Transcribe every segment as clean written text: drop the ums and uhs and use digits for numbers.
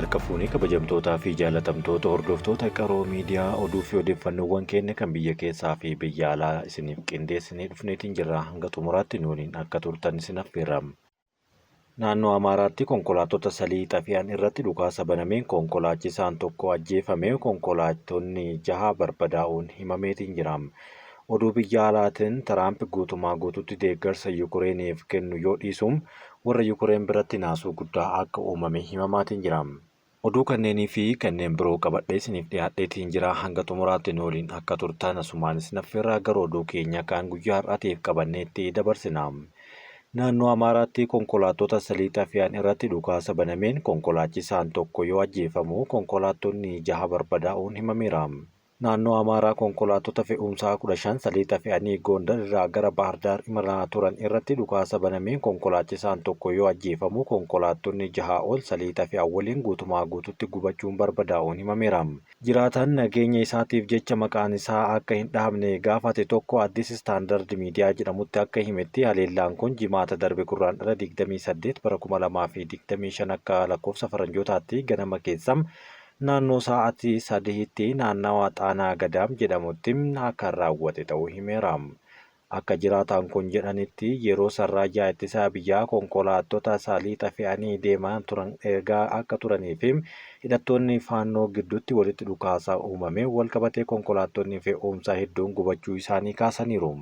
Harka fuunee kabajamtootaa fi jaalatamtoota hordoftoota qaroo miidiyaa oduu fi odeeffannoowwan keenya kan biyya keessaa fi biyya alaa isiniif qindeessinee dhufneetiin jirra. Hanga xumuraatti nu waliin akka turtan isin affeerra. Naannoo Amaaraatti konkolaattota saliixa fe'an irratti dhukaasa banameen konkolaachisaan tokko ajjeefamee konkolaattonni 6 barbadaa'uun himameetiin jira. Oduu biyya alaatiin Tiraamp guutumaa guutuutti deeggarsa Yukureeniif kennu yoo dhiisuun warra Yukureen biratti naasuu guddaa akka uumame himamaatiin jira. Oduu kanneenii fi kanneen biroo qabadhee isiniif dhiyaadheetiin jira. Hanga xumuraatti nu waliin akka turtan asumaan isin affeerraa gara oduu keenya kan guyyaa har'aatiif qabanneetti dabarsina. Naannoo Amaaraatti konkolaattota saliixa fe'an irratti dhukaasa banameen konkolaachisaan tokko yoo ajjeefamu konkolaattonni 6 barbadaa'uun himameera. Naannoo Amaaraa konkolaattota fe'umsaa 15 saliixa fe'anii Gondar irraa gara Bahar Daar imalaa turan irratti dhukaasa banameen konkolaachisaan tokko yoo ajjeefamu konkolaattonni 6 ol saliixa fe'an waliin guutumaa guututti gubachuun barbadaa'uun himameera. Jiraataan nageenya isaatiif jecha maqaan isaa akka hin dhahamne gaafate tokko Addis Istaandard Miidiyaa jedhamutti akka himetti haleellaan kun jimaata darbe gurraandhala 28 bara 2025 akka lakkoofsa faranjootaatti ganama keessam naannoo sa'aatii 3tti naannawaa Xaanaa Gadaam jedhamutti akka raawwate ta'uu himeera. Akka jiraataan kun jedhanitti yeroo sarraayyaa ittisaa biyyaa konkolaattota saliixa fe'anii deemaa turan eegaa akka turanii fi hidhattoonni faannoo gidduutti walitti dhukaasa uumame walqabatee konkolaattonni fe'umsaa hedduun gubachuu isaanii kaasaniiru.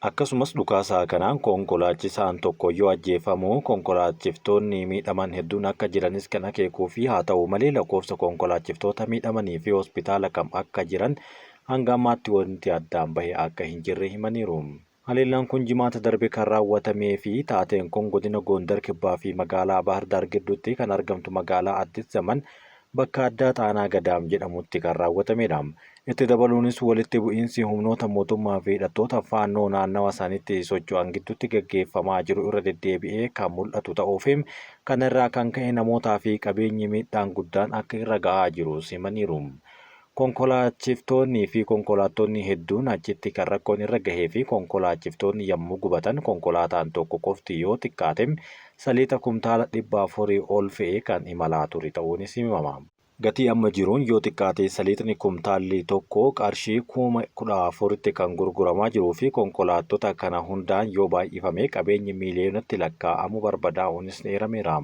Akkasumas dhukaasa kanaan konkolaachisaan tokko yoo ajjeefamu konkolaachiftoonni miidhaman hedduun akka jiranis kan akeekuu fi haa ta'u malee lakkoofsa konkolaachiftoota miidhamanii fi hospitaala kam akka jiran hanga ammaatti wanti addaan bahe akka hin jirre himaniiru. Haleellaan kun jimaata darbe kan raawwatamee fi taateen kun godina Gondar kibbaa fi magaalaa Bahar Daar gidduutti kan argamtu magaalaa Addis Zaman bakka addaa Xaanaa Gadaam jedhamutti kan raawwatamedha. Itti dabaluunis walitti bu'iinsi humnoota mootummaa fi hidhattoota faannoo naannawa isaaniitti socho'an gidduutti gaggeeffamaa jiru irra deddeebi'ee kan mul'atu ta'uu fi kana irraa kan ka'e namootaa fi qabeenyi miidhaan guddaan akka irra ga'aa jiru himaniiru. Konkolaachiftoonnii fi konkolaattonni hedduun achitti kan rakkoon irra gahee fi konkolaachiftoonni yommuu gubatan konkolaataan tokko qofti yoo xiqqaate saliixa kumtaala 400 ol fe'ee kan imalaa ture ta'uunis himama. Gatii amma jiruun yoo xiqqaate saliixni kumtaalli tokko qarshii 14,000tti kan gurguramaa jiruu fi konkolaattota kana hundaan yoo baay'ifame qabeenyi miiliyoonatti lakkaa'amu barbadaa'uunis eerameera.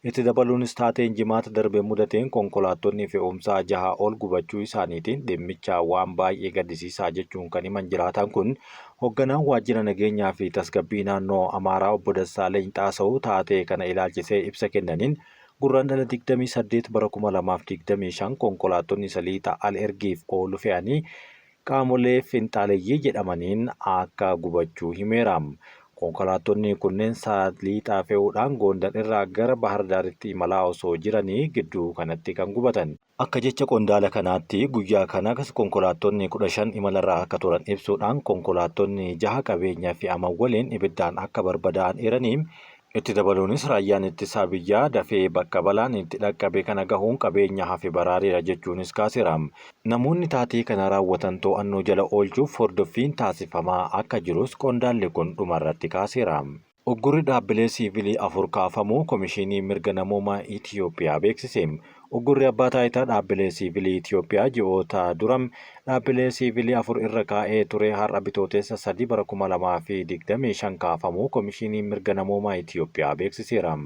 Itti dabaluunis taateen jimaata darbe mudateen konkolaattonni fe'umsaa 6 ol gubachuu isaaniitiin dhimmicha waan baay'ee gaddisiisaa jechuun kan himan jiraataan kun hoogganaan waajjira nageenyaa fi tasgabbii naannoo Amaaraa obbo Dassaaleny Xaasa'uu taatee kana ilaalchisee ibsa kennaniin gurraandhala 28 bara 2025 konkolaattonni saliixa al-ergiif oolu fe'anii qaamolee finxaaleeyyii jedhamaniin akka gubachuu himeera. Konkolaattonni kunneen saliixa fe'uudhaan Gondar irraa gara Bahar Daaritti imalaa osoo jiranii gidduu kanatti kan gubatan. Akka jecha qondaala kanaatti guyyaa kana konkolaattonni 15 imalarraa akka turan ibsuudhaan konkolaattonni 6 qabeenyaa fe'aman waliin ibiddaan akka barbadaa'an eeranii itti dabaluunis raayyaan ittisaa biyyaa dafee bakka balaan itti dhaqqabe kana gahuun qabeenya hafe baraareera jechuunis kaaseera. Namoonni taatee kana raawwatan to'annoo jala oolchuuf hordoffiin taasifamaa akka jirus qondaalli kun dhumarratti kaaseera. Uggurri dhaabbilee siivilii 4 kaafamuu Komishinii Mirga Namoomaa Itiyoophiyaa beeksise. Uggurri abbaa taayitaa dhaabbilee siivilii Itiyoophiyaa ji'oota duram dhaabbilee siivilii 4 irra kaa'ee ture har'a bitootessa 3 bara 2025 kaafamuu Komishinii Mirga Namoomaa Itiyoophiyaa beeksiseera.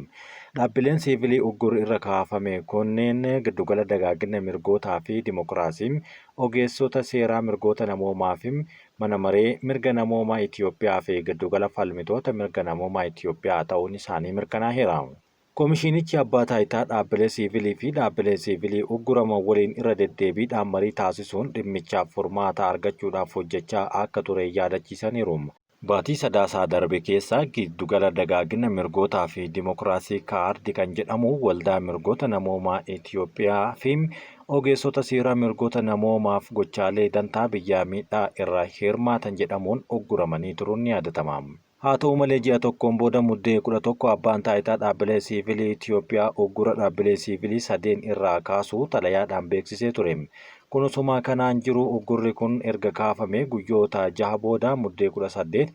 Dhaabbileen siivilii uggurri irra kaafame kunneen giddugala dagaagina mirgootaa fi dimokiraasii, ogeessota seeraa mirgoota namoomaa fi mana maree mirga namoomaa Itiyoophiyaa fi giddugala falmitoota mirga namoomaa Itiyoophiyaa ta'uun isaanii mirkanaa'eera. Komishinichi abbaa taayitaa dhaabbilee siivilii fi dhaabbilee siivilii ugguraman waliin irra deddeebiidhaan marii taasisuun dhimmichaaf furmaata argachuudhaaf hojjechaa akka ture yaadachiisaniiru. Baatii sadaasaa darbe keessa giddugala dagaagina mirgootaa fi dimokiraasii kaardi kan jedhamu waldaa mirgoota namoomaa Itiyoophiyaa fi ogeessota seeraa mirgoota namoomaaf gochaalee dantaa biyyaa miidhaa irra hirmaatan jedhamuun ugguramanii turuun ni yaadatama. Haa ta'u malee ji'a tokkoon booda muddee 11 abbaan taayitaa dhaabbilee siivilii Itiyoophiyaa uggura dhaabbilee siivilii 3 irraa kaasuu xalayaadhaan beeksisee ture. Kun osuma kanaan jiru uggurri kun erga kaafamee guyyoota 6 booda muddee 18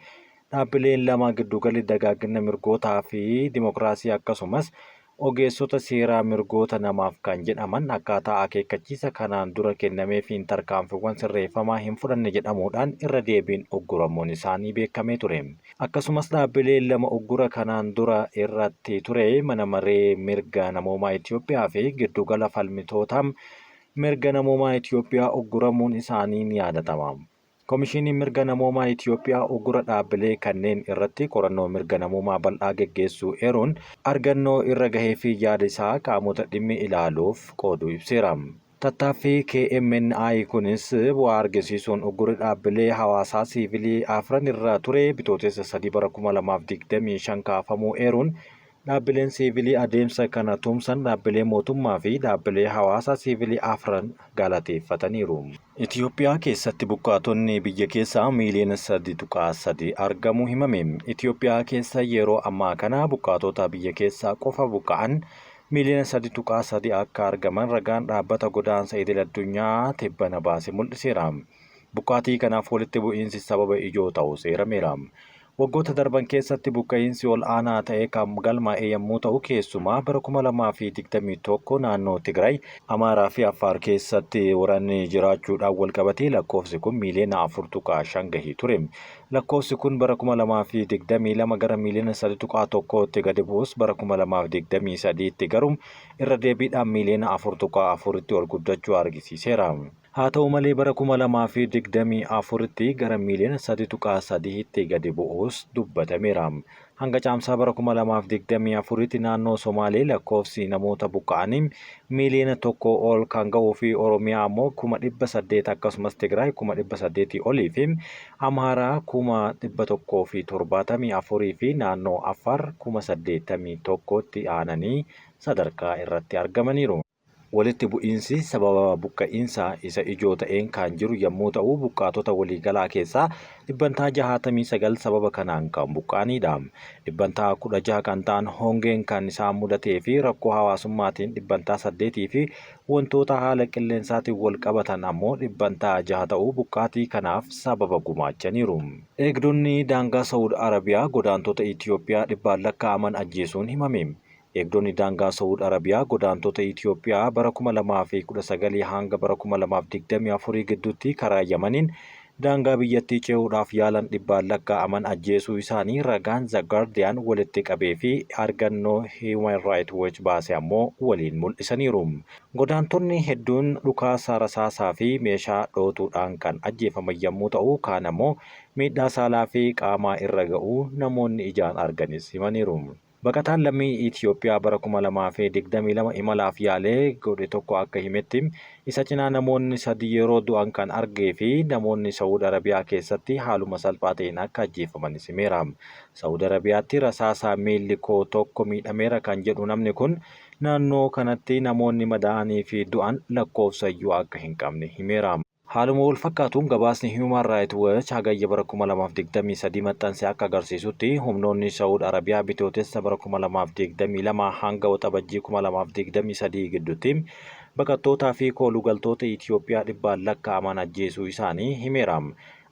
dhaabbileen 2 giddugalli dagaagina mirgootaa fi dimokiraasii akkasumas ogeessota seeraa mirgoota namaaf kan jedhaman akkaataa akeekkachiisa kanaan dura kennameefiin tarkaanfiiwwan sirreeffamaa hin fudhanne jedhamuudhaan irra deebiin ugguramuun isaanii beekamee ture. Akkasumas dhaabbileen lama uggura kanaan dura irratti ture mana maree mirga namoomaa Itoophiyaa fi giddugala falmitoota mirga namoomaa Itoophiyaa ugguramuun isaanii ni yaadatama. Komishiiniin mirga namoomaa Itoophiyaa uggura dhaabbilee kanneen irratti qorannoo mirga namoomaa bal'aa geggeessuu eeruun argannoo irra gahee fi yaada isaa qaamota dhimmi ilaaluuf qooduu ibseera. Tattaaffii KMNI kunis bu'aa argisiisuun uggurri dhaabbilee hawaasaa siivilii afran irraa ture bitootessa 3 bara 2025 kaafamuu eeruun dhaabbileen siivilii adeemsa kana tumsan dhaabbilee mootummaa fi dhaabbilee hawaasaa siivilii afran galateeffataniiru. Itoophiyaa keessatti buqqaatonni biyya keessaa miiliyoona 3.3 argamuu himame. Itoophiyaa keessa yeroo ammaa kana buqqaatota biyya keessaa qofa buqqa'an miiliyoona 3.3 akka argaman ragaan dhaabbata godaansa idil addunyaa tibbana baase mul'iseera. Buqqaatii kanaaf walitti bu'iinsi sababa ijoo ta'uu seerameera. Waggoota darban keessatti buqqa'iinsi ol aanaa ta'e kan galmaa'e yommuu ta'u keessumaa bara 2021 naannoo Tigraay, Amaaraa fi Affaar keessatti waraanni jiraachuudhaan walqabatee lakkoofsi kun miiliyoona 4.5 gahii ture. Lakkoofsi kun bara 2022 gara miiliyoona 3.1tti gadi bu'us bara 2023tti garuu irra deebiidhaan miiliyoona 4.4tti ol guddachuu argisiiseera. Haa ta'u malee bara 2024tti gara miiliyoona 3.3tti gadi bu'uus dubbatameera. Hanga caamsaa bara 2024tti naannoo Somaalee lakkoofsi namoota buqqa'anii miiliyoona 1 ol kan ga'uu fi Oromiyaa ammoo 800 akkasumas Tigraay 800 olii fi Amaaraa 174 fi naannoo Affaar 81tti aananii sadarkaa irratti argamaniiru. Walitti bu'iinsi sababa buqqa'iinsaa isa ijoo ta'een kan jiru yommuu ta'u buqqaatota waliigalaa keessaa dhibbantaa 69 sababa kanaan kan buqqa'anidha. Dhibbantaa 16 kan ta'an hongeen kan isaan mudatee fi rakkoo hawaasummaatiin dhibbantaa 8 fi wantoota haala qilleensaatiin wal qabatan ammoo dhibbantaa 6 ta'uu buqqaatii kanaaf sababa gumaachaniiru. Eegdonni daangaa Saawud Arabiyaa godaantota Itoophiyaa dhibbaan lakkaa'aman ajjeesuun himame. Eegdonni daangaa Saawud Arabiyaa godaantota Itoophiyaa bara 2019 hanga bara 2024 gidduutti karaa Yamaniin daangaa biyyattii ce'uudhaaf yaalan dhibbaan lakkaa'aman ajjeesuu isaanii ragaan The Guardian walitti qabee fi argannoo Human Rights Watch baase ammoo waliin mul'isaniiru. Godaantonni hedduun dhukaasa rasaasaa fi meeshaa dhootuudhaan kan ajjeefaman yommuu ta'u kaan ammoo miidhaa saalaa fi qaamaa irra ga'uu namoonni ijaan arganis himaniiru. Baqataan lammii Itoophiyaa bara 2022 imalaaf yaalee godhe tokko akka himetti isa cinaa namoonni 3 yeroo du'an kan argee fi namoonni Saawud Arabiyaa keessatti haaluma salphaa ta'een akka ajjeefaman himeera. Saawud Arabiyaatti rasaasaan miilli koo tokko miidhameera kan jedhu namni kun naannoo kanatti namoonni madaa'anii fi du'an lakkoofsayyuu akka hin qabne himeera. Haaluma wal fakkaatuun gabaasni Human Rights Watch hagayya bara 2023 maxxanse akka agarsiisutti humnoonni Saawud Arabiyaa bitootessa bara 2022 hanga waxabajjii 2023 gidduutti baqattootaa fi koolugaltoota Itoophiyaa dhibbaan lakkaa'aman ajjeesuu isaanii himeera.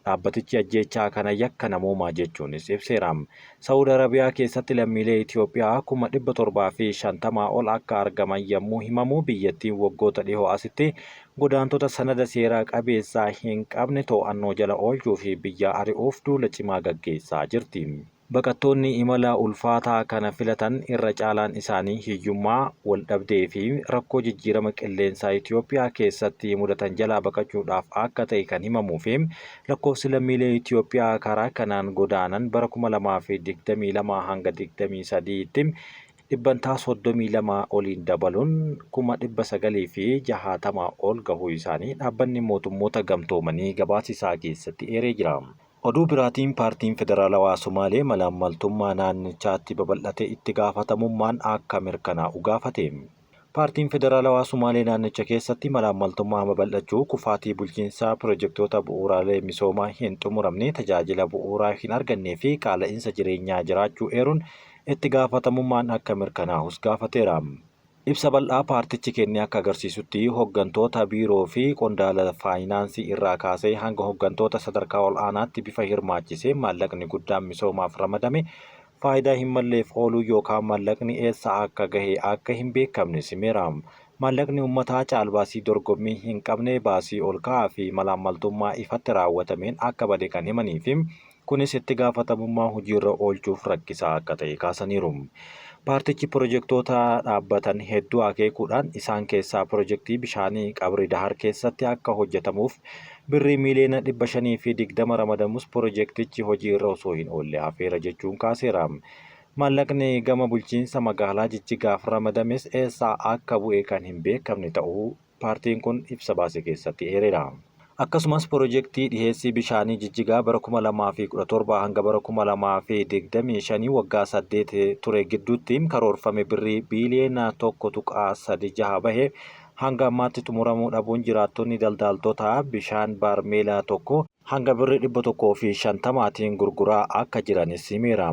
Dhaabbatichi ajjeechaa kana yakka namoomaa jechuunis ibseera. Saawud Arabiyaa keessatti lammiilee Itoophiyaa 750 ol akka argaman yommuu himamu biyyattiin waggoota dhihoo asitti godaantota sanada seeraa qabeessaa hin qabne to'annoo jala oolchuu fi biyya ari'uuf duula cimaa gaggeessaa jirti. Baqattoonni imala ulfaataa kana filatan irra caalaan isaanii hiyyummaa, waldhabdee fi rakkoo jijjiirama qilleensaa Itoophiyaa keessatti mudatan jalaa baqachuudhaaf akka ta'e kan himamuu fi lakkoofsi lammiilee Itoophiyaa karaa kanaan godaanan bara 2022 hanga 23tti dhibbantaa 32 oliin dabaluun 960 ol gahuu isaanii dhaabbanni mootummoota gamtoomanii gabaasisaa keessatti eeree jira. Oduu biraatiin paartiin federaalawaa Somaalee malaammaltummaa naannichaatti babal'ate itti gaafatamummaan akka mirkanaa'u gaafate. Paartiin federaalawaa Somaalee naannicha keessatti malaammaltummaa babal'achuu kufaatii bulchiinsaa pirojektoota bu'uuraalee misoomaa hin xumuramne tajaajila bu'uuraa hin argannee fi qaala'insa jireenyaa jiraachuu eeruun itti gaafatamummaan akka mirkanaa'us gaafateera. Ibsa bal'aa paartichi kenne akka agarsiisutti hooggantoota biiroo fi qondaala faayinaansii irraa kaasee hanga hooggantoota sadarkaa ol aanaatti bifa hirmaachisee maallaqni guddaan misoomaaf ramadame faayidaa hin malleef ooluu yookaan maallaqni eessa akka gahe akka hin beekamne simeera. Maallaqni uummataa caalbaasii dorgommii hin qabne baasii ol ka'aa fi malaammaltummaa ifatti raawwatameen akka bade kan himanii fi kunis itti gaafatamummaa hojiirra oolchuuf rakkisaa akka ta'e kaasaniiru. Paartichi pirojektoota dhaabbatan hedduu akeekuudhaan isaan keessaa pirojektii bishaanii Qabri Dahar keessatti akka hojjetamuuf birrii miiliyoona 520 ramadamus pirojektichi hojiirra osoo hin oolle hafeera jechuun kaaseera. Maallaqni gama bulchiinsa magaalaa Jijjigaaf ramadames eessaa akka bu'e kan hin beekamne ta'uu paartiin kun ibsa baase keessatti eereera. Akkasumas pirojektii dhiheessii bishaanii Jijjigaa bara 2017 hanga bara 2025 waggaa 8 ture gidduutti karoorfame birrii biiliyoona 1.36 bahe hanga ammaatti xumuramuu dhabuun jiraattonni daldaltoota bishaan baarmeelaa tokko hanga birrii 150tiin gurguraa akka jiranis himeera.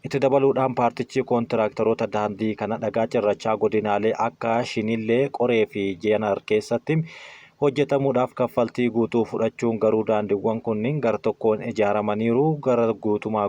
Itti dabaluudhaan paartichi kontiraaktaroota daandii kana dhagaa cirrachaa godinaalee akka Shinillee, Qoree fi Jeenar keessatti hojjetamuudhaaf kaffaltii guutuu fudhachuun garuu daandiiwwan kunniin gara tokkoon ijaaramaniiru gara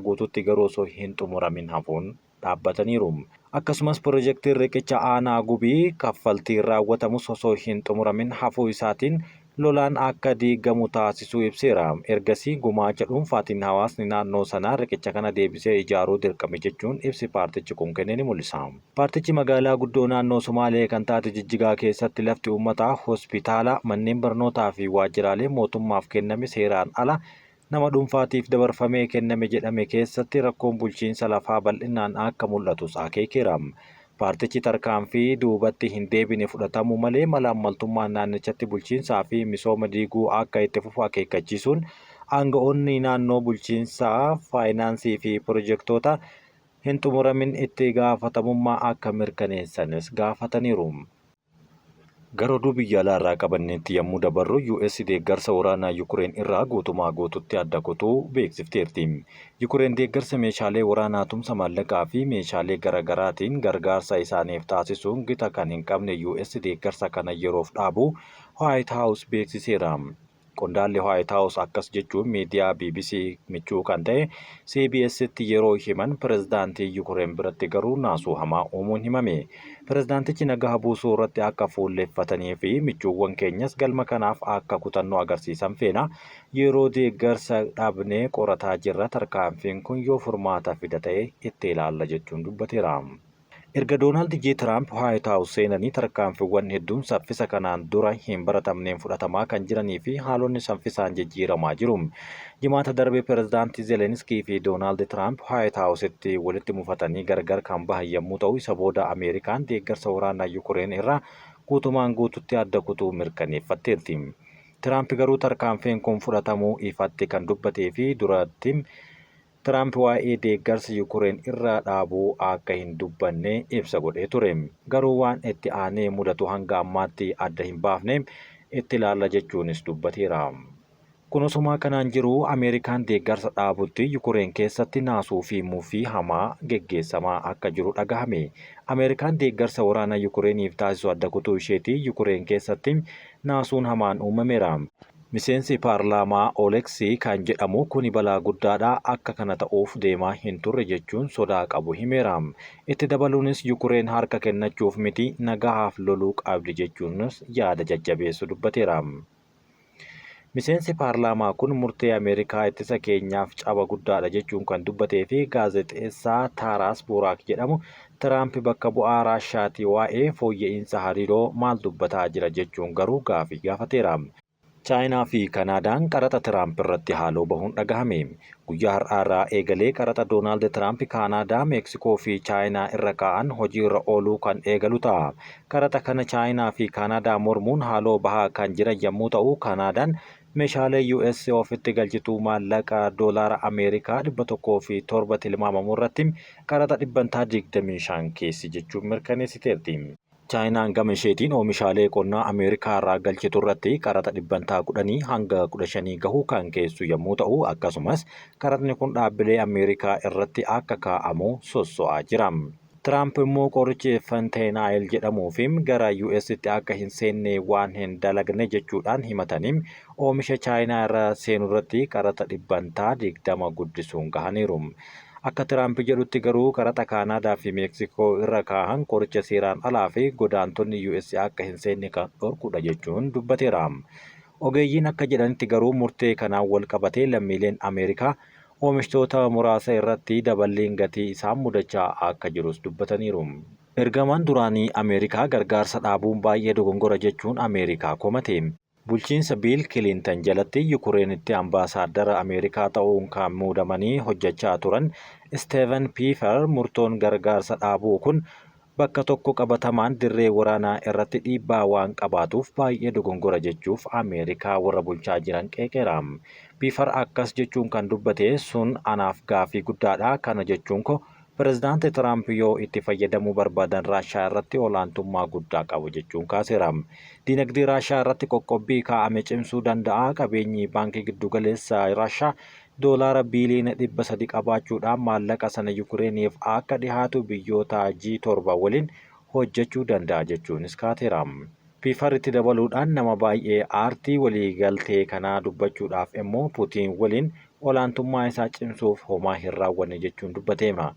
guututti garuu osoo hin xumuramin hafuun dhaabbataniiru. Akkasumas pirojektiin riqicha aanaa Gubii kaffaltiin raawwatamus osoo hin xumuramin hafuu isaatiin lolaan akka diigamu taasisuu ibseera. Ergasii gumaacha dhuunfaatiin hawaasni naannoo sanaa riqicha kana deebisee ijaaruu dirqame jechuun ibsi paartichi kun kenne ni mul'isa. Paartichi magaalaa guddoo naannoo Somaalee kan taate Jijjigaa keessatti lafti uummataa hospitaala, manneen barnootaa fi waajjiraalee mootummaaf kenname seeraan ala nama dhuunfaatiif dabarfamee kenname jedhame keessatti rakkoon bulchiinsa lafaa bal'inaan akka mul'atus akeekeera. Paartichi tarkaanfii duubatti hin deebine fudhatamu malee malaammaltummaan naannichatti bulchiinsaa fi misooma diiguu akka itti fufu akeekkachiisuun aanga'oonni naannoo bulchiinsaa, faayinaansii fi pirojektoota hin xumuramin itti gaafatamummaa akka mirkaneessanis gaafataniiru. Gara oduu biyya alaa irraa qabanneetti yommuu dabarru US deeggarsa waraanaa Yukureen irraa guututti adda kutuu beeksifteerti. Yukureen deeggarsa meeshaalee waraanaa tumsa maallaqaa fi meeshaalee garaagaraatiin gargaarsa isaaniif taasisuun gita kan hin qabne US deeggarsa kana yeroof dhaabu White House beeksiseera. Qondaalli White House akkas jechuun miidiyaa BBC michuu kan ta'e CBS'tti yeroo himan pirezidaantii Yukureen biratti garuu naasuu hamaa uumuun himame. Pirezidaantichi nagaa buusuu irratti akka fuulleeffatanii fi michuuwwan keenyas galma kanaaf akka kutannoo agarsiisan feena. Yeroo deeggarsa dhabnee qorataa jirra tarkaanfiin kun yoo furmaata fida ta'e itti ilaalla jechuun dubbateera. Erga Doonaald J. Tiraamp White House seenanii tarkaanfiiwwan hedduun saffisa kanaan dura hin baratamneen fudhatamaa kan jiranii fi haalonni saffisaan jijjiiramaa jiru. Jimaata darbe pirezidaantii Zelenskii fi Doonaald Tiraamp White House'tti walitti mufatanii gargar kan bahan yommuu ta'u isa booda Ameerikaan deeggarsa waraanaa Yukureen irraa guututti adda kutuu mirkaneeffatteerti. Tiraamp garuu tarkaanfiin kun fudhatamuu ifatti kan dubbatee fi duratti Tiraamp waa'ee deeggarsa Yukureen irraa dhaabuu akka hin dubbanne ibsa godhee ture. Garuu waan itti aanee mudatu hanga ammaatti adda hin baafne itti ilaalla jechuunis dubbateera. Kun osuma kanaan jiru Ameerikaan deeggarsa dhaabutti Yukureen keessatti naasuu fi muufii hamaa geggeessamaa akka jiru dhagahame. Ameerikaan deeggarsa waraanaa Yukureeniif taasisu adda kutuu isheetii Yukureen keessatti naasuun hamaan uumameera. Miseensi paarlaamaa Oleksii kan jedhamu kuni balaa guddaadha akka kana ta'uuf deemaa hin turre jechuun sodaa qabu himeera. Itti dabaluunis Yukureen harka kennachuuf miti nagahaaf loluu qabdi jechuunis yaada jajjabeessu dubbateera. Miseensi paarlaamaa kun murtee Ameerikaa ittisa keenyaaf caba guddaadha jechuun kan dubbatee fi gaazexeessaa Taaraas Buraak jedhamu Tiraamp bakka bu'aa Raashiyaatii waa'ee fooyya'insa hariiroo maal dubbataa jira jechuun garuu gaafii gaafateera. Chaayinaa fi Kanaadaan qaraxa Tiraamp irratti haaloo bahuun dhagahame. Guyyaa har'aa eegalee qaraxa Doonaald Tiraamp Kanaadaa, Meeksikoo fi Chaayinaa irra kaa'an hojiirra ooluu kan eegalu ta'a. Qaraxa kana Chaayinaa fi Kanaadaa mormuun haaloo bahaa kan jiran yommuu ta'u, Kanaadaan meeshaalee US ofitti galchituu maallaqa doolaara Ameerikaa 107 tilmaamamu irratti qaraxa 25% keessi jechuun mirkaneessiteerti. Chaayinaan gama isheetiin oomishaalee qonnaa Ameerikaa irraa galchitu irratti qaraxa 10% hanga 15 gahuu kan keessu yommuu ta'u, akkasumas qaraxni kun dhaabbilee Ameerikaa irratti akka kaa'amu sosso'aa jira. Tiraamp immoo qorichi fentanyl jedhamuu fi gara US'tti akka hin seenne waan hin dalagne jechuudhaan himatanii oomisha Chaayinaa irra seenu irratti qaraxa 20% guddisuun gahaniiru. Akka Tiraamp jedhutti garuu qaraxa Kaanaadaa fi Meeksikoo irra kaahan qoricha seeraan alaa fi godaantonni US akka hin seenne kan dhorkudha jechuun dubbateera. Ogeeyyiin akka jedhanitti garuu murtee kanaan wal qabatee lammiileen Ameerikaa oomishtoota muraasa irratti daballiin gatii isaan mudachaa akka jirus dubbataniiru. Ergamaan duraanii Ameerikaa gargaarsa dhaabuun baay'ee dogongora jechuun Ameerikaa komate. Bulchiinsa Biil Kilintan jalatti Yukureenitti ambaasaaddara Ameerikaa ta'uun kan muudamanii hojjechaa turan Steven Pifer murtoon gargaarsa dhaabuu kun bakka tokko qabatamaan dirree waraanaa irratti dhiibbaa waan qabaatuuf baay'ee dogongora jechuuf Ameerikaa warra bulchaa jiran qeeqeera. Pifer akkas jechuun kan dubbate sun anaaf gaafii guddaadha. Kana jechuun ko Pireezidaantii Tiraamp yoo itti fayyadamuu barbaadan Raashaa irratti olaantummaa guddaa qabu jechuun kaaseera. Dinagdee Raashaa irratti qoqqobbii kaa'ame cimsuu danda'a. Qabeenyi baankii giddugaleessaa Raashaa doolaara biiliyoona 300 qabaachuudhaan maallaqa sana Yukureeniif akka dhihaatu biyyoota G7 waliin hojjechuu danda'a jechuunis kaaseera. Pifer itti dabaluudhaan nama baay'ee aartii waliigaltee kanaa dubbachuudhaaf immoo Puutiin waliin olaantummaa isaa cimsuuf homaa hin raawwanne jechuun dubbateera.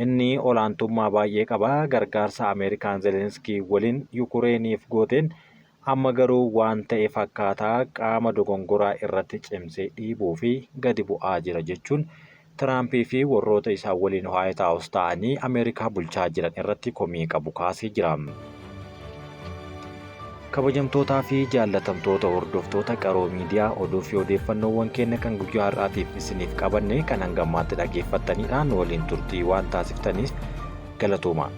Inni olaantummaa baay'ee qaba. Gargaarsa Ameerikaan Zelenskii waliin Yukureeniif gooteen amma garuu waan ta'e fakkaataa qaama dogongoraa irratti cimsee dhiibuu fi gadi bu'aa jira jechuun Tiraampii fi warroota isaa waliin Waayit Haawus ta'anii Ameerikaa bulchaa jiran irratti komii qabu kaasee jira. Kabajamtootaa fi jaallatamtoota hordoftoota Qaroo Miidiyaa oduu fi odeeffannoowwan keenya kan guyyaa har'aatiif isiniif qabanne kan hanga ammaatti dhaggeeffattanidhaan waliin turtii waan taasiftaniif galatooma.